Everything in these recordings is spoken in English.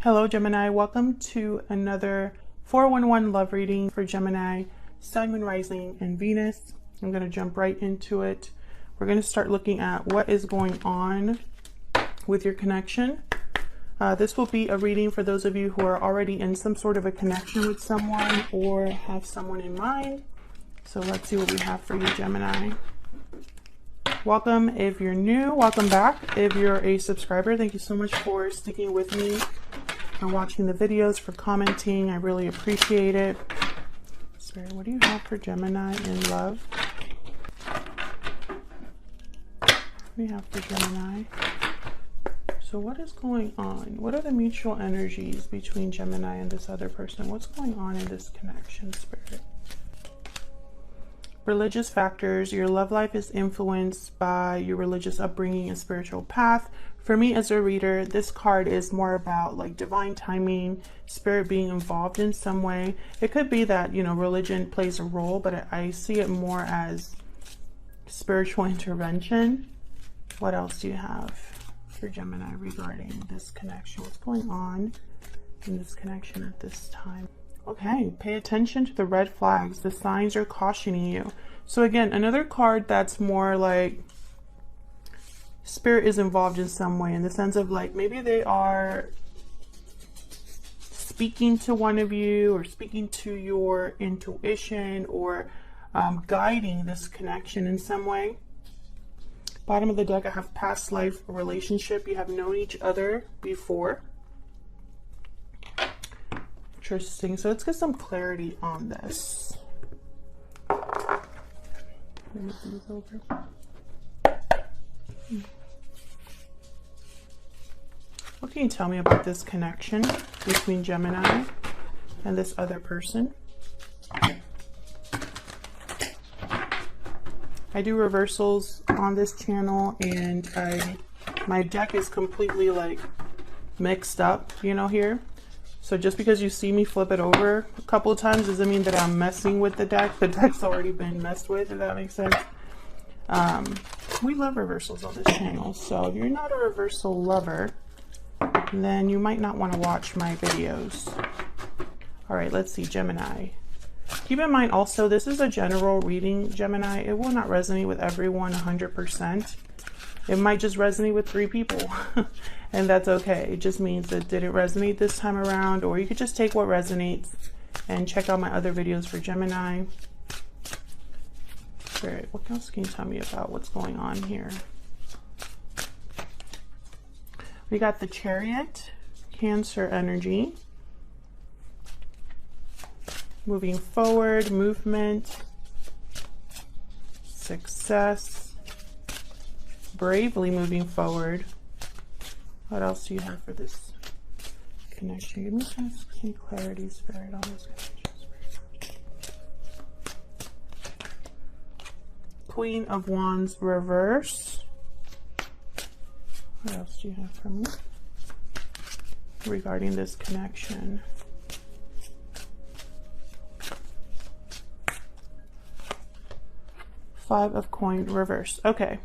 Hello Gemini, welcome to another 411 love reading for Gemini, Sun, Moon, Rising, and Venus. I'm going to jump right into it. We're going to start looking at what is going on with your connection. This will be a reading for those of you who are already in some sort of a connection with someone or have someone in mind. So let's see what we have for you, Gemini. Welcome if you're new, welcome back. If you're a subscriber, thank you so much for sticking with me and watching the videos, for commenting. I really appreciate it. Spirit, what do you have for Gemini in love? What do you have for Gemini? So what is going on? What are the mutual energies between Gemini and this other person? What's going on in this connection, Spirit? Religious factors. Your love life is influenced by your religious upbringing and spiritual path. For me as a reader, this card is more about like divine timing, spirit being involved in some way. It could be that, you know, religion plays a role, but I see it more as spiritual intervention. What else do you have for Gemini regarding this connection? What's going on in this connection at this time? Okay, pay attention to the red flags. The signs are cautioning you. So again, another card that's more like spirit is involved in some way, in the sense of like maybe they are speaking to one of you or speaking to your intuition or guiding this connection in some way. Bottom of the deck, I have past life relationship. You have known each other before. Interesting. So let's get some clarity on this. Move these over. What can you tell me about this connection between Gemini and this other person? I do reversals on this channel, and my deck is completely like mixed up, you know, here. So just because you see me flip it over a couple of times doesn't mean that I'm messing with the deck. The deck's already been messed with, if that makes sense. We love reversals on this channel. So if you're not a reversal lover, then you might not want to watch my videos. All right, let's see, Gemini. Keep in mind also, this is a general reading, Gemini. It will not resonate with everyone 100%. It might just resonate with 3 people. And that's okay. It just means that it didn't resonate this time around, or you could just take what resonates and check out my other videos for Gemini. Spirit, what else can you tell me about what's going on here? We got the Chariot, Cancer energy. Moving forward, movement, success, bravely moving forward. What else do you have for this connection? Give me some clarity, Spirit, on this connection. Queen of Wands reverse. What else do you have for me regarding this connection? Five of Coins reverse. Okay.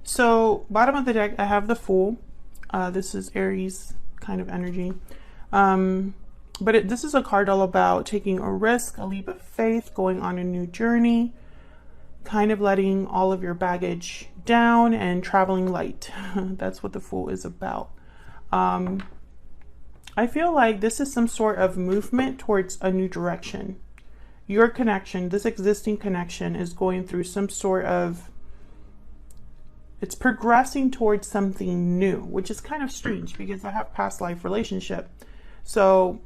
So bottom of the deck, I have the Fool. This is Aries kind of energy. But this is a card all about taking a risk, a leap of faith, going on a new journey, kind of letting all of your baggage down and traveling light. That's what the Fool is about. I feel like this is some sort of movement towards a new direction. Your connection, this existing connection, is going through some sort of, it's progressing towards something new, which is kind of strange because I have past life relationship. So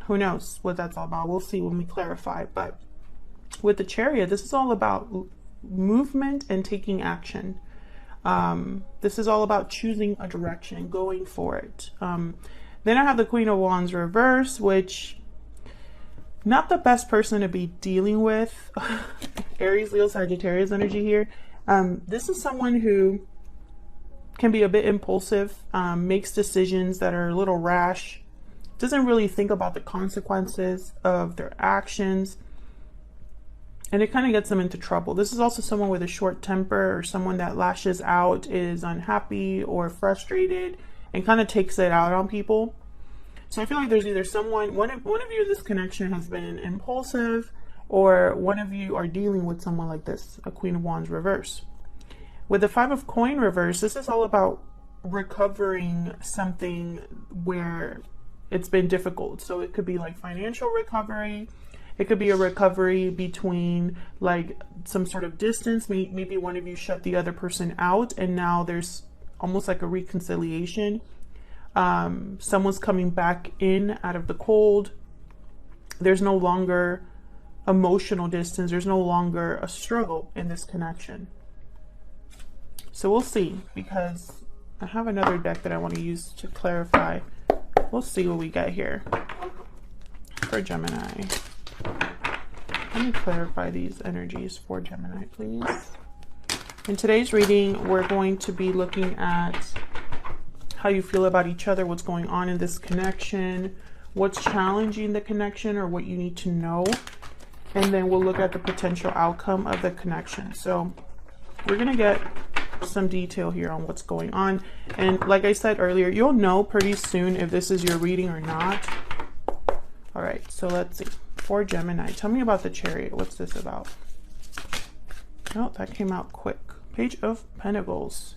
who knows what that's all about? We'll see when we clarify. But with the Chariot, this is all about movement and taking action. This is all about choosing a direction, going for it. Then I have the Queen of Wands reverse, which not the best person to be dealing with. Aries, Leo, Sagittarius energy here. This is someone who can be a bit impulsive, makes decisions that are a little rash, doesn't really think about the consequences of their actions, and it kind of gets them into trouble. This is also someone with a short temper, or someone that lashes out, is unhappy or frustrated, and kind of takes it out on people. So I feel like there's either someone, one of you in this connection has been impulsive, or one of you are dealing with someone like this, a Queen of Wands reverse. With the Five of Coin reverse, this is all about recovering something where it's been difficult. So it could be like financial recovery. It could be a recovery between like some sort of distance. Maybe one of you shut the other person out and now there's almost like a reconciliation. Someone's coming back in out of the cold. There's no longer emotional distance. There's no longer a struggle in this connection. So we'll see, because I have another deck that I want to use to clarify. We'll see what we get here for Gemini. Let me clarify these energies for Gemini, please. In today's reading, we're going to be looking at how you feel about each other, what's going on in this connection, what's challenging the connection, or what you need to know. And then we'll look at the potential outcome of the connection. So we're going to get some detail here on what's going on. And like I said earlier, you'll know pretty soon if this is your reading or not. All right, so let's see. For Gemini, tell me about the Chariot. What's this about? Oh, that came out quick. Page of Pentacles.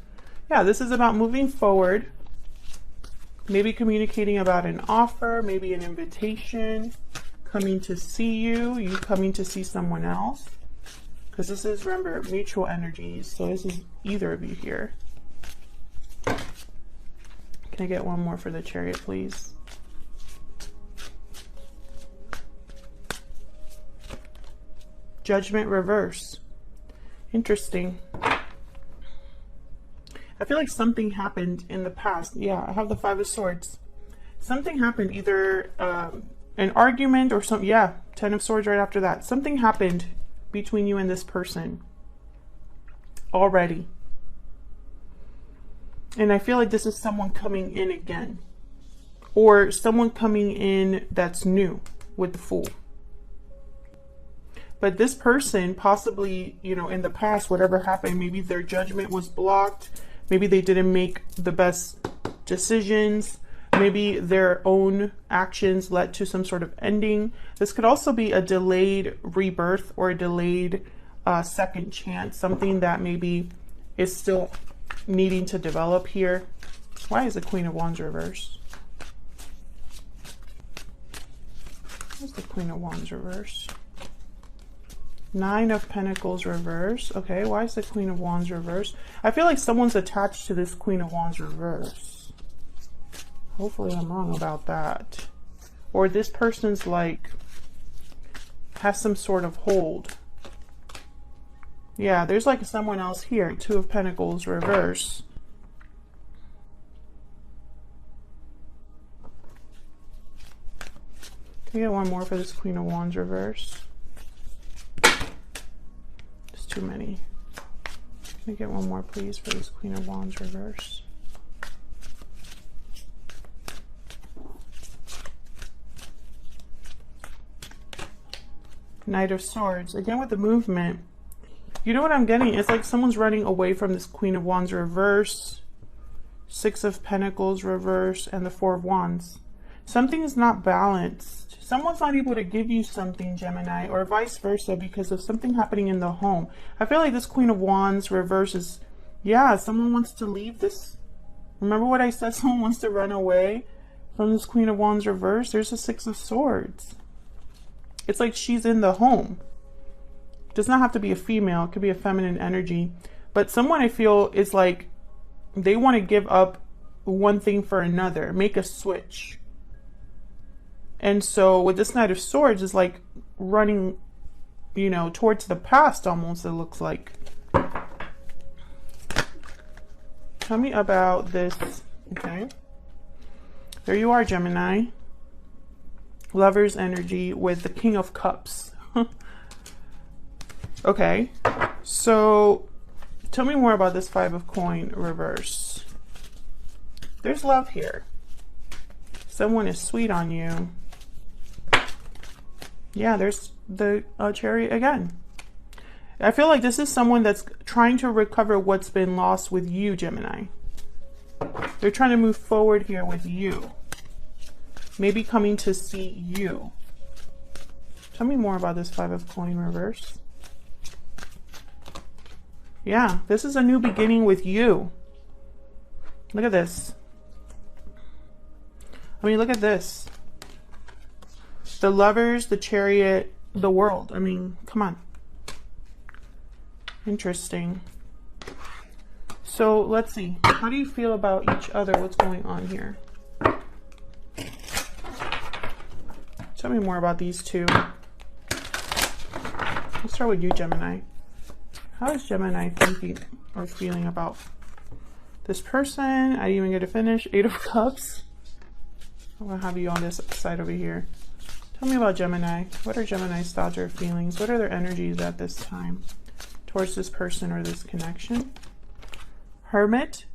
Yeah, this is about moving forward. Maybe communicating about an offer, maybe an invitation, coming to see you, you coming to see someone else. Because this is, remember, mutual energies. So this is either of you here. Can I get one more for the Chariot, please? Judgment reverse. Interesting. I feel like something happened in the past. Yeah, I have the Five of Swords. Something happened, either an argument or some, yeah, Ten of Swords right after that. Something happened between you and this person already. And I feel like this is someone coming in again. Or someone coming in that's new with the Fool. But this person possibly, you know, in the past, whatever happened, maybe their judgment was blocked. Maybe they didn't make the best decisions. Maybe their own actions led to some sort of ending. This could also be a delayed rebirth or a delayed second chance. Something that maybe is still needing to develop here. Why is the Queen of Wands reverse? Where's the Queen of Wands reverse? Nine of Pentacles reverse. Okay, why is the Queen of Wands reverse? I feel like someone's attached to this Queen of Wands reverse. Hopefully I'm wrong about that. Or this person's like, has some sort of hold. Yeah, there's like someone else here. Two of Pentacles reverse. Can I get one more for this Queen of Wands reverse? Too many. Can I get one more, please, for this Queen of Wands reverse? Knight of Swords. Again with the movement. You know what I'm getting? It's like someone's running away from this Queen of Wands reverse. Six of Pentacles reverse, and the Four of Wands. Something is not balanced. Someone's not able to give you something, Gemini, or vice versa, because of something happening in the home. I feel like this Queen of Wands reverse is, yeah, someone wants to leave this. Remember what I said? Someone wants to run away from this Queen of Wands reverse. There's a Six of Swords. It's like she's in the home. It does not have to be a female. It could be a feminine energy. But someone, I feel, is like they want to give up one thing for another, make a switch. And so with this Knight of Swords is like running, you know, towards the past almost, it looks like. Tell me about this. Okay. There you are, Gemini. Lover's energy with the King of Cups. Okay. So tell me more about this Five of Coin reverse. There's love here. Someone is sweet on you. Yeah, there's the Chariot again. I feel like this is someone that's trying to recover what's been lost with you, Gemini. They're trying to move forward here with you. Maybe coming to see you. Tell me more about this Five of Coin reverse. Yeah, this is a new beginning with you. Look at this. I mean, look at this. The Lovers, the Chariot, the World. I mean, come on. Interesting. So let's see. How do you feel about each other? What's going on here? Tell me more about these two. Let's start with you, Gemini. How is Gemini thinking or feeling about this person? I didn't even get to finish. Eight of Cups. I'm going to have you on this side over here. Tell me about Gemini. What are Gemini's thoughts or feelings? What are their energies at this time towards this person or this connection? Hermit.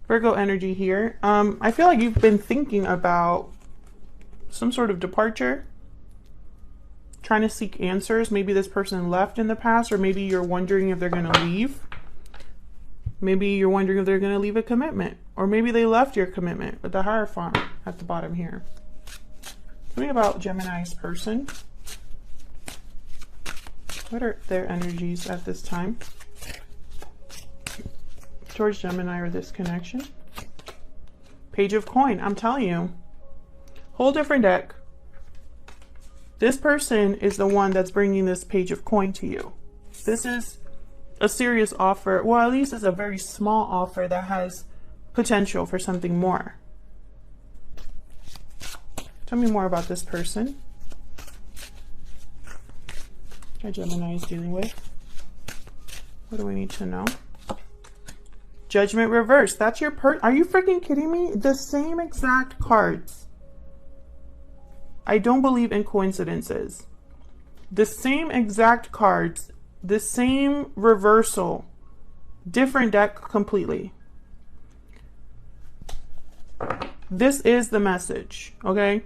Virgo energy here. I feel like you've been thinking about some sort of departure. Trying to seek answers. Maybe this person left in the past, or maybe you're wondering if they're going to leave. Maybe you're wondering if they're going to leave a commitment, or maybe they left your commitment with the Hierophant at the bottom here. Tell me about Gemini's person. What are their energies at this time towards Gemini or this connection? Page of Coin. I'm telling you, whole different deck. This person is the one that's bringing this Page of Coin to you. This is a serious offer. Well, at least it's a very small offer that has potential for something more. Tell me more about this person. What Gemini is dealing with. What do we need to know? Judgment reverse. That's your Are you freaking kidding me? The same exact cards. I don't believe in coincidences. The same exact cards, the same reversal, different deck completely. This is the message, okay?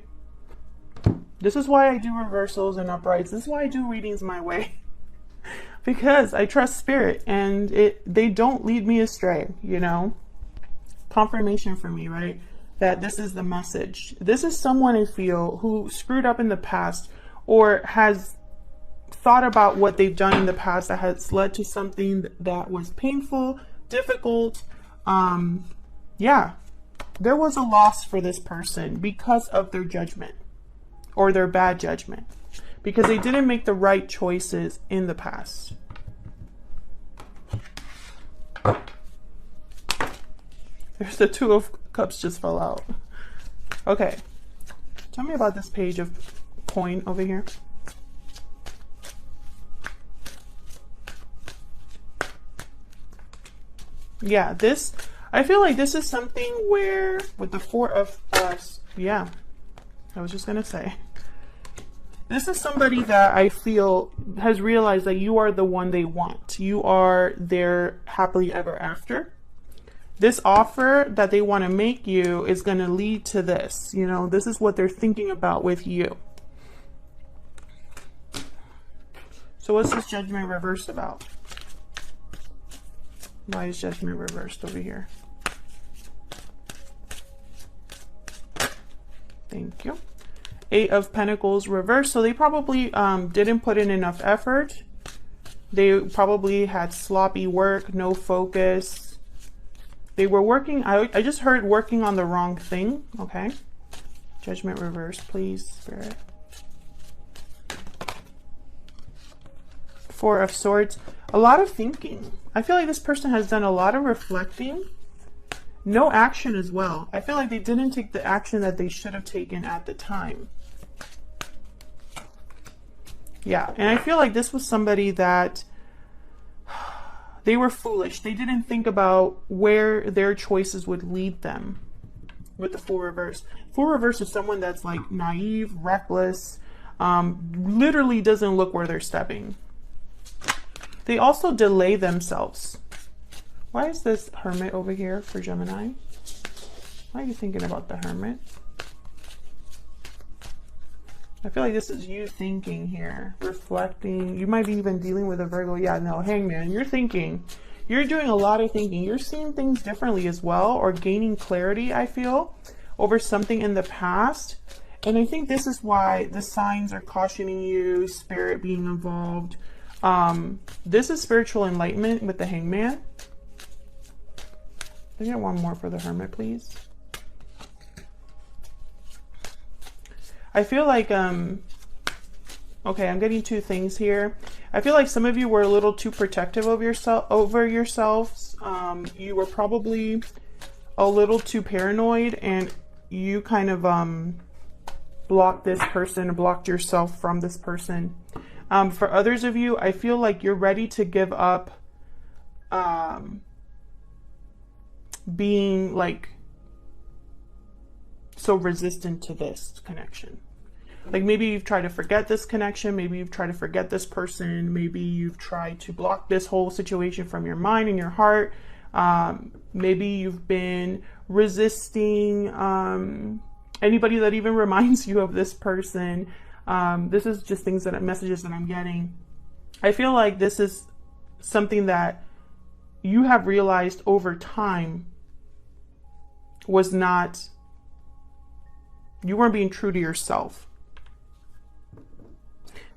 This is why I do reversals and uprights. This is why I do readings my way. Because I trust spirit and they don't lead me astray, you know? Confirmation for me, right? That this is the message. This is someone I feel who screwed up in the past or has thought about what they've done in the past that has led to something that was painful, difficult. Yeah, there was a loss for this person because of their judgment or their bad judgment, because they didn't make the right choices in the past. There's the Two of Cups just fell out. Okay. Tell me about this Page of Coin over here. Yeah, this, I feel like this is something where, with the Four of Cups, yeah, I was just going to say. This is somebody that I feel has realized that you are the one they want. You are their happily ever after. This offer that they want to make you is going to lead to this. You know, this is what they're thinking about with you. So what's this Judgment reversed about? Why is Judgment reversed over here? Thank you. Eight of Pentacles reversed. So they probably didn't put in enough effort. They probably had sloppy work, no focus. They were working, I just heard working on the wrong thing. Okay. Judgment reverse, please, Spirit. Four of Swords. A lot of thinking. I feel like this person has done a lot of reflecting. No action as well. I feel like they didn't take the action that they should have taken at the time. Yeah, and I feel like this was somebody that they were foolish. They didn't think about where their choices would lead them with the Four reverse. Four reverse is someone that's like naive, reckless, literally doesn't look where they're stepping. They also delay themselves. Why is this Hermit over here for Gemini? Why are you thinking about the Hermit? I feel like this is you thinking here, reflecting. You might be even dealing with a Virgo. Yeah, no, Hangman, you're thinking. You're doing a lot of thinking. You're seeing things differently as well, or gaining clarity, I feel, over something in the past. And I think this is why the signs are cautioning you, spirit being involved. This is spiritual enlightenment with the Hangman. Can I get one more for the Hermit, please? I feel like, okay, I'm getting two things here. I feel like some of you were a little too protective of yourselves. You were probably a little too paranoid, and you kind of blocked this person, blocked yourself from this person. For others of you, I feel like you're ready to give up being like so resistant to this connection. Like maybe you've tried to forget this connection, maybe you've tried to forget this person, maybe you've tried to block this whole situation from your mind and your heart. Maybe you've been resisting anybody that even reminds you of this person. This is just messages that I'm getting. I feel like this is something that you have realized over time was not, you weren't being true to yourself.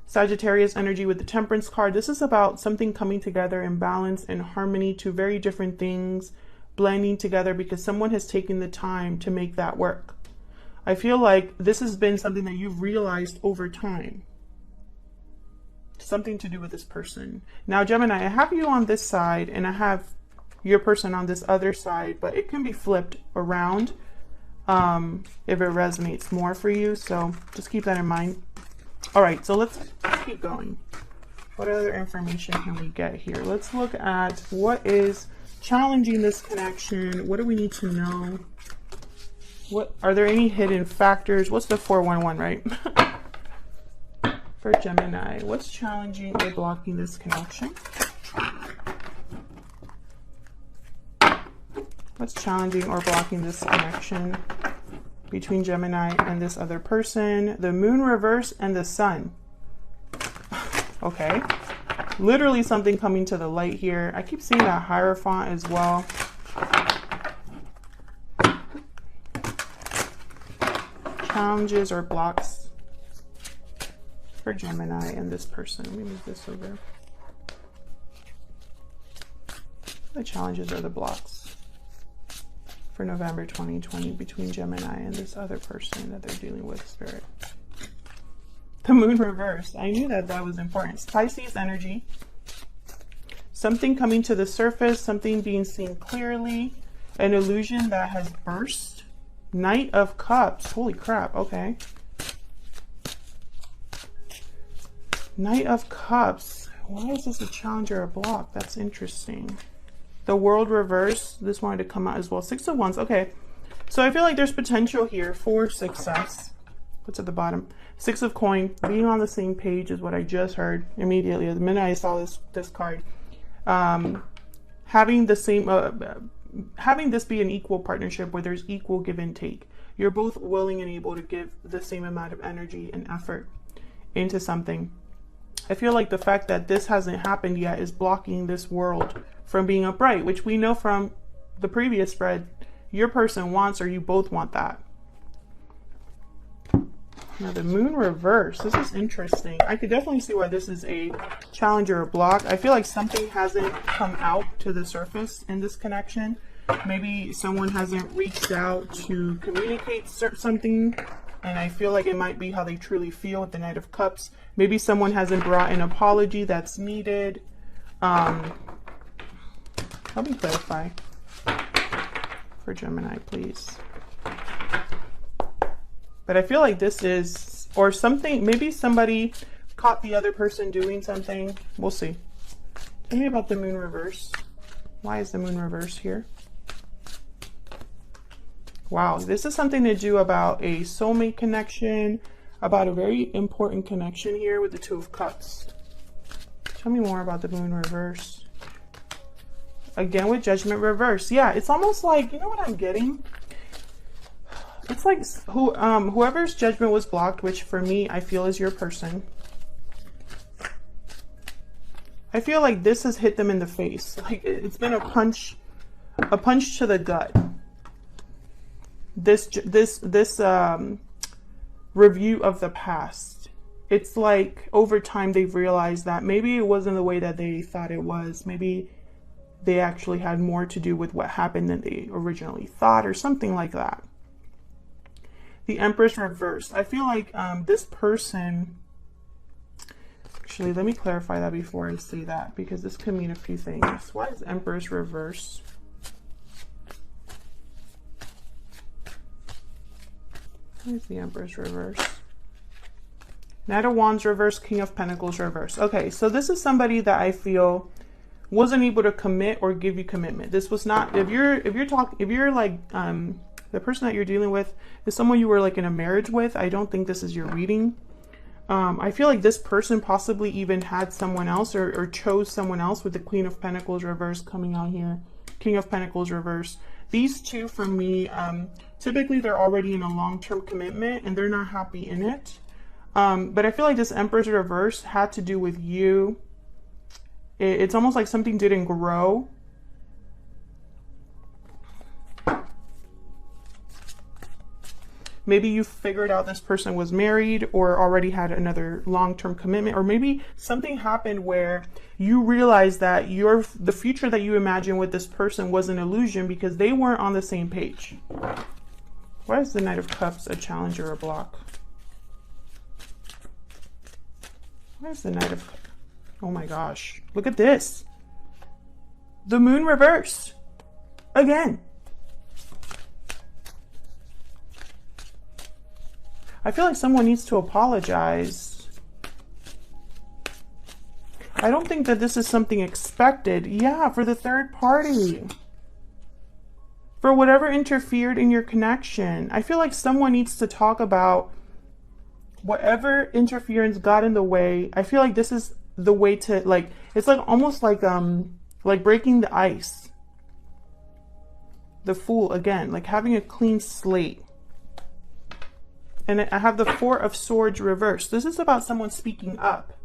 Sagittarius energy with the Temperance card. This is about something coming together in balance and harmony, two very different things blending together because someone has taken the time to make that work. I feel like this has been something that you've realized over time. Something to do with this person. Now, Gemini, I have you on this side and I have your person on this other side, but it can be flipped around if it resonates more for you. So just keep that in mind. All right, so let's keep going. What other information can we get here? Let's look at what is challenging this connection. What do we need to know? What are there any hidden factors? What's the 411, right? For Gemini, what's challenging or blocking this connection? What's challenging or blocking this connection between Gemini and this other person? The moon reverse and the sun. Okay. Literally something coming to the light here. I keep seeing that Hierophant as well. Challenges or blocks for Gemini and this person. Let me move this over. The challenges or the blocks for November 2020 between Gemini and this other person that they're dealing with, spirit. The moon reverse. I knew that that was important. Pisces energy. Something coming to the surface, something being seen clearly, an illusion that has burst. Knight of Cups. Holy crap. Okay. Knight of Cups. Why is this a challenge or a block? That's interesting. The World reverse. This wanted to come out as well. Six of Wands. Okay. So I feel like there's potential here for success. What's at the bottom? Six of Coin. Being on the same page is what I just heard immediately. The minute I saw this card. Having the same... having this be an equal partnership where there's equal give and take. You're both willing and able to give the same amount of energy and effort into something. I feel like the fact that this hasn't happened yet is blocking this world from being upright, which we know from the previous spread, your person wants, or you both want that. Now the moon reverse, this is interesting. I could definitely see why this is a challenge or a block. I feel like something hasn't come out to the surface in this connection. Maybe someone hasn't reached out to communicate something, and I feel like it might be how they truly feel with the Knight of Cups. Maybe someone hasn't brought an apology that's needed. Help me clarify for Gemini, please. But I feel like this is, or something, maybe somebody caught the other person doing something. We'll see. Tell me about the moon reverse. Why is the moon reverse here? Wow, this is something to do about a soulmate connection, about a very important connection here with the Two of Cups. Tell me more about the moon reverse. Again with Judgment reverse. Yeah, it's almost like, you know what I'm getting? It's like whoever's judgment was blocked, which for me, I feel is your person. I feel like this has hit them in the face. Like it's been a punch to the gut. This review of the past. It's like over time they've realized that maybe it wasn't the way that they thought it was. Maybe they actually had more to do with what happened than they originally thought, or something like that. The Empress reversed. I feel like this person, actually, let me clarify that before I say that, because this could mean a few things. Why is Empress reverse? Why is the Empress reverse? Knight of Wands reverse, King of Pentacles reverse. Okay, so this is somebody that I feel wasn't able to commit or give you commitment. This was not, if you're like the person that you're dealing with is someone you were like in a marriage with, I don't think this is your reading. I feel like this person possibly even had someone else or chose someone else, with the Queen of Pentacles reverse coming out here, King of Pentacles reverse. These two, for me, typically they're already in a long-term commitment and they're not happy in it. But I feel like this Empress reverse had to do with you. It's almost like something didn't grow. Maybe you figured out this person was married or already had another long-term commitment, or maybe something happened where you realized that the future that you imagined with this person was an illusion because they weren't on the same page. Why is the Knight of Cups a challenge or a block? Why is the Knight of Cups? Oh my gosh, look at this. The Moon reversed again. I feel like someone needs to apologize. I don't think that this is something expected. Yeah, for the third party. For whatever interfered in your connection. I feel like someone needs to talk about whatever interference got in the way. I feel like this is the way to, like, it's like almost like breaking the ice. The Fool again, like having a clean slate. And I have the Four of Swords reversed. This is about someone speaking up.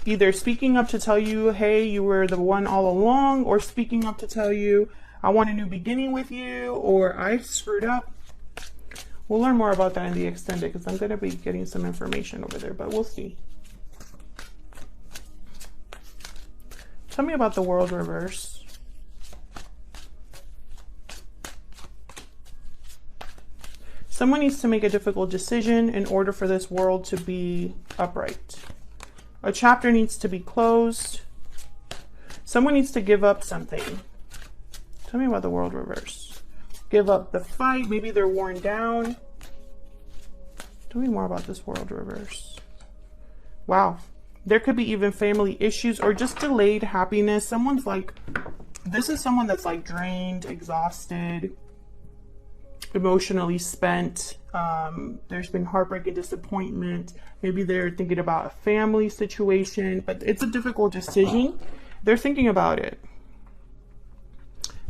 Either speaking up to tell you, hey, you were the one all along, or speaking up to tell you, I want a new beginning with you, or I screwed up. We'll learn more about that in the extended, because I'm going to be getting some information over there, but we'll see. Tell me about the World reverse. Someone needs to make a difficult decision in order for this world to be upright. A chapter needs to be closed. Someone needs to give up something. Tell me about the World reverse. Give up the fight. Maybe they're worn down. Tell me more about this World reverse. Wow. There could be even family issues or just delayed happiness. Someone's like, this is someone that's like drained, exhausted, emotionally spent. There's been heartbreak and disappointment. Maybe they're thinking about a family situation, but it's a difficult decision. They're thinking about it.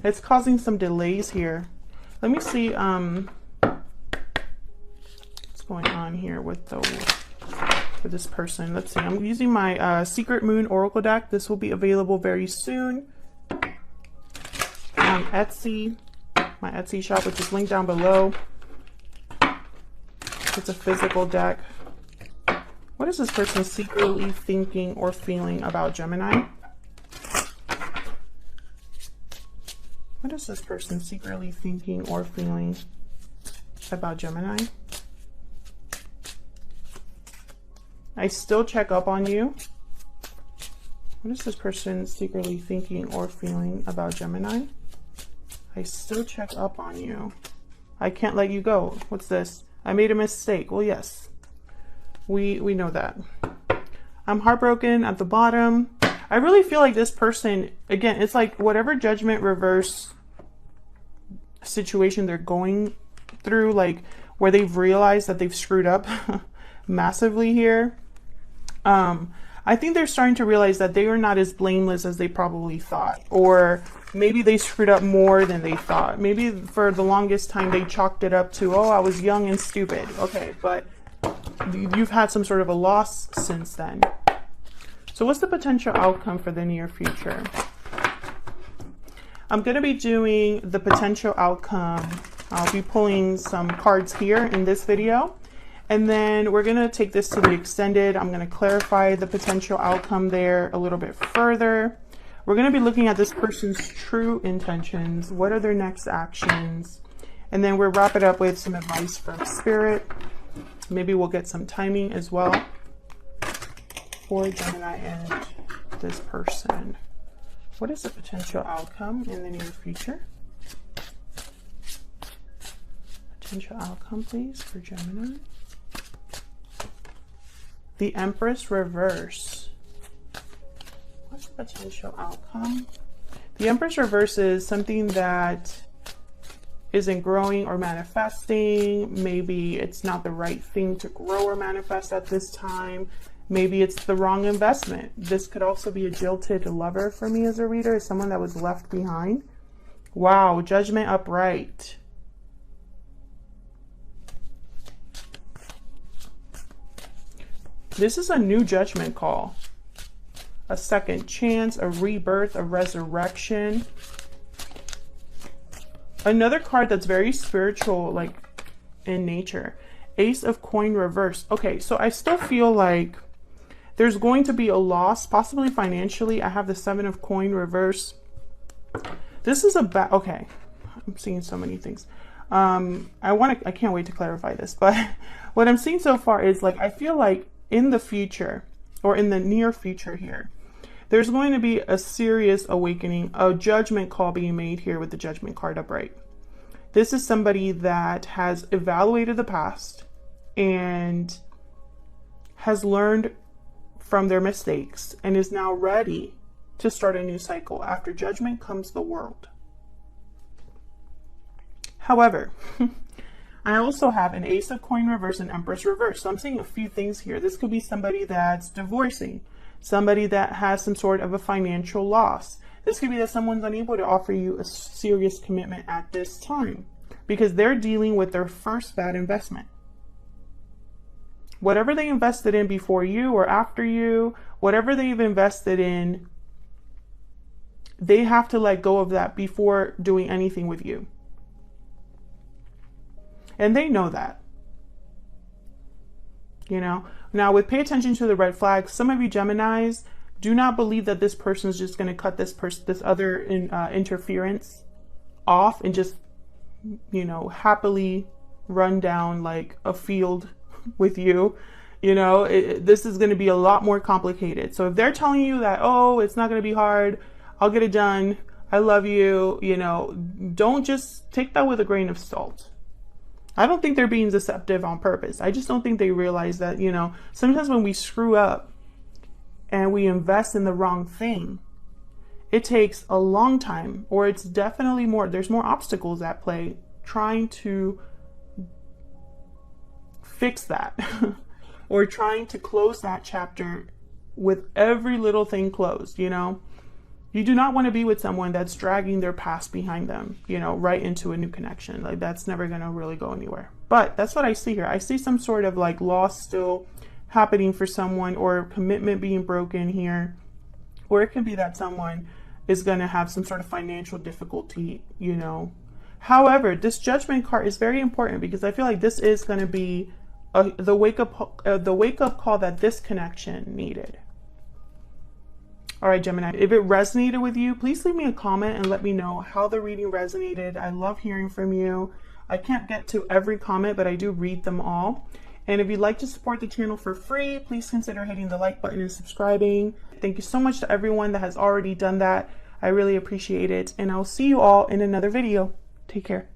It's causing some delays here. Let me see what's going on here with this person. Let's see. I'm using my Secret Moon Oracle deck. This will be available very soon on Etsy. My Etsy shop, which is linked down below. It's a physical deck. What is this person secretly thinking or feeling about Gemini? What is this person secretly thinking or feeling about Gemini? I still check up on you. What is this person secretly thinking or feeling about Gemini? I still check up on you. I can't let you go. What's this? I made a mistake. Well, yes. We know that. I'm heartbroken at the bottom. I really feel like this person, again, it's like whatever Judgment reverse situation they're going through, like where they've realized that they've screwed up massively here. I think they're starting to realize that they are not as blameless as they probably thought, or maybe they screwed up more than they thought. Maybe for the longest time they chalked it up to, oh, I was young and stupid. Okay, but you've had some sort of a loss since then. So what's the potential outcome for the near future? I'm going to be doing the potential outcome. I'll be pulling some cards here in this video. And then we're going to take this to the extended. I'm going to clarify the potential outcome there a little bit further. We're going to be looking at this person's true intentions. What are their next actions? And then we'll wrap it up with some advice from Spirit. Maybe we'll get some timing as well for Gemini and this person. What is the potential outcome in the near future? Potential outcome, please, for Gemini. The Empress reverse. What's the potential outcome? The Empress reverse is something that isn't growing or manifesting. Maybe it's not the right thing to grow or manifest at this time. Maybe it's the wrong investment. This could also be a jilted lover for me as a reader, someone that was left behind. Wow, Judgment upright. This is a new judgment call. A second chance, a rebirth, a resurrection. Another card that's very spiritual, like in nature. Ace of coin reverse. Okay, so I still feel like there's going to be a loss, possibly financially. I have the Seven of coin reverse. This is okay. I'm seeing so many things. I can't wait to clarify this, but what I'm seeing so far is like, I feel like in the future or in the near future here, there's going to be a serious awakening, a judgment call being made here with the Judgment card upright. This is somebody that has evaluated the past and has learned from their mistakes and is now ready to start a new cycle. After Judgment comes the World. However, I also have an Ace of coin reverse and Empress reverse. So I'm seeing a few things here. This could be somebody that's divorcing, somebody that has some sort of a financial loss. This could be that someone's unable to offer you a serious commitment at this time because they're dealing with their first bad investment. Whatever they invested in before you or after you, whatever they've invested in, they have to let go of that before doing anything with you. And they know that. You know, now with pay attention to the red flags, some of you Geminis do not believe that this person is just going to cut this other interference off and just, you know, happily run down like a field with you. You know, this is going to be a lot more complicated. So if they're telling you that, oh, it's not going to be hard, I'll get it done, I love you, you know, don't just take that with a grain of salt. I don't think they're being deceptive on purpose. I just don't think they realize that, you know, sometimes when we screw up and we invest in the wrong thing, it takes a long time, or it's definitely there's more obstacles at play trying to fix that or trying to close that chapter with every little thing closed, you know. You do not want to be with someone that's dragging their past behind them, you know, right into a new connection. Like that's never going to really go anywhere. But that's what I see here. I see some sort of like loss still happening for someone, or commitment being broken here. Or it could be that someone is going to have some sort of financial difficulty, you know. However, this Judgment card is very important because I feel like this is going to be the wake up call that this connection needed. All right, Gemini, if it resonated with you, please leave me a comment and let me know how the reading resonated. I love hearing from you. I can't get to every comment, but I do read them all. And if you'd like to support the channel for free, please consider hitting the like button and subscribing. Thank you so much to everyone that has already done that. I really appreciate it. And I'll see you all in another video. Take care.